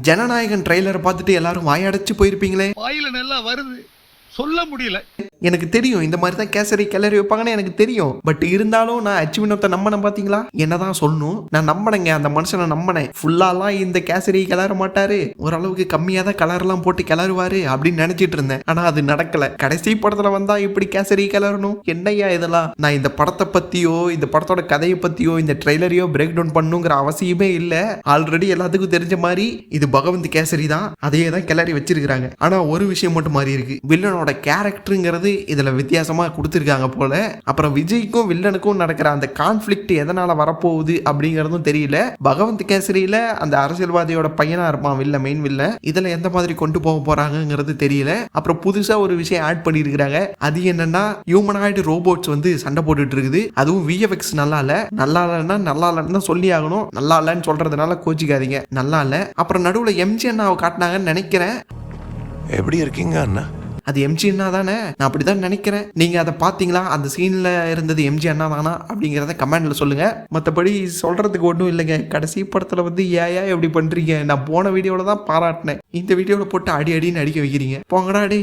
ஜனநாயகன் ட்ரெய்லரை பார்த்துட்டு எல்லாரும் வாயடைச்சு போயிருப்பீங்களே. வாயில நல்லா வருது, சொல்ல முடியல. எனக்கு தெரியும் இந்த மாதிரி தான் கேசரி கிளறி வைப்பாங்கன்னு எனக்கு தெரியும். பட் இருந்தாலும் நான் அச்சு வினோத்தை நம்பினேன். பாத்தீங்களா, என்னதான் சொல்லணும், நான் நம்பினேங்க, அந்த மனுஷனை நம்பினேன். ஃபுல்லாலாம் இந்த கேசரி கிளற மாட்டாரு, ஓரளவுக்கு கம்மியாக தான் கலர்லாம் போட்டு கிளறுவாரு அப்படின்னு நினைச்சிட்டு இருந்தேன். ஆனா அது நடக்கல. கடைசி படத்துல வந்தா இப்படி கேசரி கிளறணும், என்னையா இதெல்லாம். நான் இந்த படத்தை பத்தியோ இந்த படத்தோட கதையை பத்தியோ இந்த ட்ரெய்லரையோ பிரேக் டவுன் பண்ணுங்கிற அவசியமே இல்லை. ஆல்ரெடி எல்லாத்துக்கும் தெரிஞ்ச மாதிரி இது பகவந்த் கேசரி தான், அதையே தான் கிளறி வச்சிருக்காங்க. ஆனா ஒரு விஷயம் மட்டும் மாறி இருக்கு, வில்லனோட கேரக்டருங்கிறது இதுல வித்தியாசமா கொடுத்திருக்காங்க போல. அப்புறம் விஜய்க்கும் வில்லனுக்கும் நடக்கிற அந்த கான்ஃபிளிக்ட் எதனால வரப்போகுது அப்படிங்கறதும் தெரியல. பகவந்த் கேசரியில அந்த அரசியல்வாதியோட பையனா இருப்பான் வில்ல, மெயின் வில்ல. இதுல எந்த மாதிரி கொண்டு போக போறாங்கிறது தெரியல. அப்புறம் புதுசா ஒரு விஷயம் ஆட் பண்ணிருக்காங்க. அது என்னன்னா, ஹியூமனாய்டு ரோபோட்ஸ் வந்து சண்டை போட்டுட்டு இருக்குது. அதுவும் விஎஃப்எக்ஸ் நல்லா இல்ல. நல்லா இல்லைன்னா நல்லா இல்லைன்னு தான் சொல்லி ஆகணும். நல்லா இல்லைன்னு சொல்றதுனால கோச்சிக்காதீங்க, நல்லா இல்ல. அப்புறம் நடுவுல எம்ஜி அண்ணாவை காட்டினாங்கன்னு நினைக்கிறேன். எப்படி இருக்கீங்க அண்ணா? அது எம்ஜி அண்ணா தானே, நான் அப்படிதான் நினைக்கிறேன். நீங்க அதை பாத்தீங்களா, அந்த சீன்ல இருந்தது எம்ஜி அண்ணா தானா அப்படிங்கிறத கமெண்ட்ல சொல்லுங்க. மற்றபடி சொல்றதுக்கு ஒன்றும் இல்லைங்க. கடைசி படத்துல வந்து ஏயா எப்படி பண்றீங்க, நான் போன வீடியோல தான் பாராட்டினேன், இந்த வீடியோல போட்டு அடி அடின்னு அடிக்க வைக்கிறீங்க, போங்கடா டே.